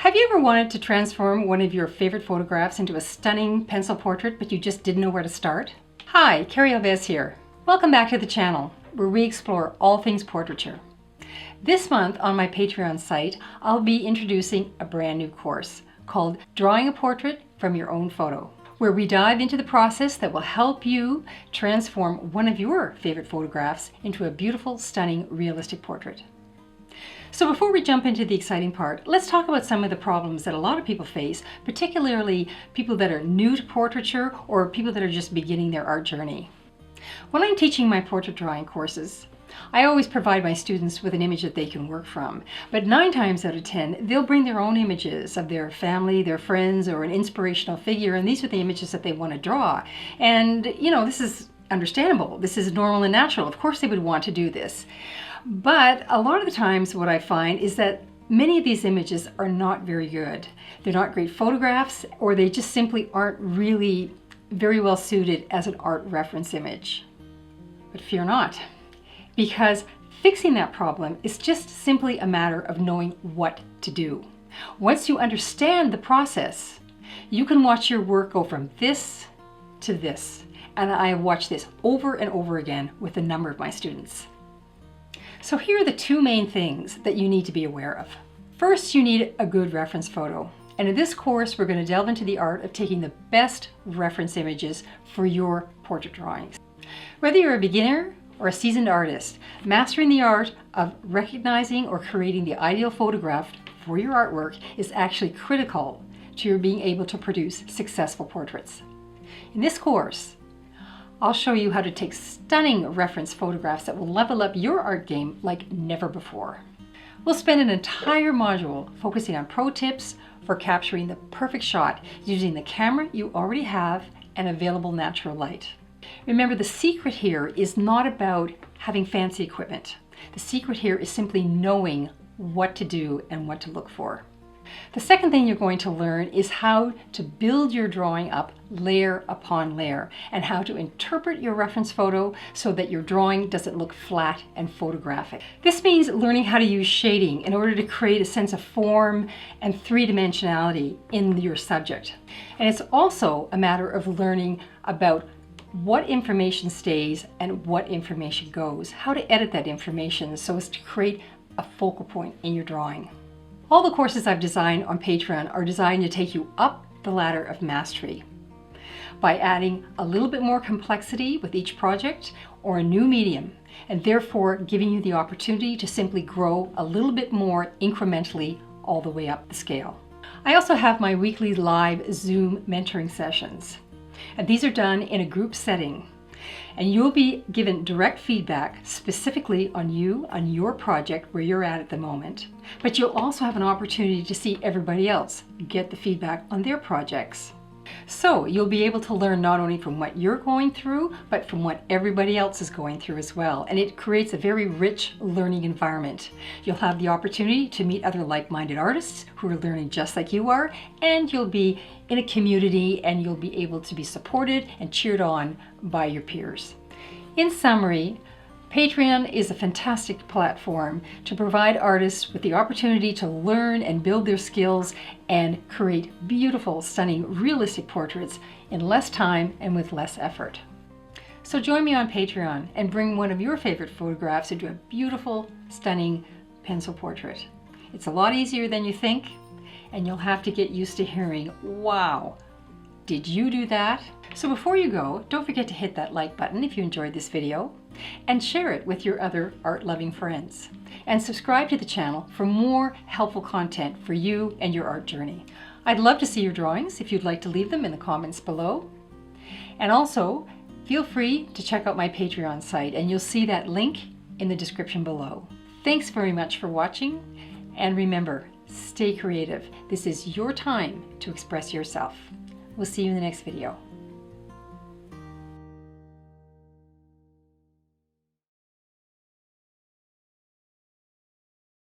Have you ever wanted to transform one of your favorite photographs into a stunning pencil portrait, but you just didn't know where to start? Hi, Carrie Alves here. Welcome back to the channel, where we explore all things portraiture. This month on my Patreon site, I'll be introducing a brand new course called Drawing a Portrait from Your Own Photo, where we dive into the process that will help you transform one of your favorite photographs into a beautiful, stunning, realistic portrait. So before we jump into the exciting part, let's talk about some of the problems that a lot of people face, particularly people that are new to portraiture or people that are just beginning their art journey. When I'm teaching my portrait drawing courses, I always provide my students with an image that they can work from, but 9 times out of 10, they'll bring their own images of their family, their friends, or an inspirational figure, and these are the images that they want to draw. And this is understandable. This is normal and natural. Of course they would want to do this. But a lot of the times what I find is that many of these images are not very good. They're not great photographs, or they just simply aren't really very well suited as an art reference image. But fear not, because fixing that problem is just simply a matter of knowing what to do. Once you understand the process, you can watch your work go from this to this. And I have watched this over and over again with a number of my students. So here are the 2 main things that you need to be aware of. First, you need a good reference photo. And in this course, we're going to delve into the art of taking the best reference images for your portrait drawings. Whether you're a beginner or a seasoned artist, mastering the art of recognizing or creating the ideal photograph for your artwork is actually critical to your being able to produce successful portraits. In this course, I'll show you how to take stunning reference photographs that will level up your art game like never before. We'll spend an entire module focusing on pro tips for capturing the perfect shot using the camera you already have and available natural light. Remember, the secret here is not about having fancy equipment. The secret here is simply knowing what to do and what to look for. The second thing you're going to learn is how to build your drawing up layer upon layer, and how to interpret your reference photo so that your drawing doesn't look flat and photographic. This means learning how to use shading in order to create a sense of form and 3-dimensionality in your subject. And it's also a matter of learning about what information stays and what information goes, how to edit that information so as to create a focal point in your drawing. All the courses I've designed on Patreon are designed to take you up the ladder of mastery by adding a little bit more complexity with each project or a new medium, and therefore giving you the opportunity to simply grow a little bit more incrementally all the way up the scale. I also have my weekly live Zoom mentoring sessions, and these are done in a group setting. And you'll be given direct feedback specifically on your project where you're at the moment. But you'll also have an opportunity to see everybody else get the feedback on their projects. So you'll be able to learn not only from what you're going through, but from what everybody else is going through as well. And it creates a very rich learning environment. You'll have the opportunity to meet other like-minded artists who are learning just like you are, and you'll be in a community and you'll be able to be supported and cheered on by your peers. In summary, Patreon is a fantastic platform to provide artists with the opportunity to learn and build their skills and create beautiful, stunning, realistic portraits in less time and with less effort. So join me on Patreon and bring one of your favorite photographs into a beautiful, stunning pencil portrait. It's a lot easier than you think, and you'll have to get used to hearing, "Wow, did you do that?" So before you go, don't forget to hit that like button if you enjoyed this video, and share it with your other art-loving friends. And subscribe to the channel for more helpful content for you and your art journey. I'd love to see your drawings if you'd like to leave them in the comments below. And also, feel free to check out my Patreon site, and you'll see that link in the description below. Thanks very much for watching, and remember, stay creative. This is your time to express yourself. We'll see you in the next video.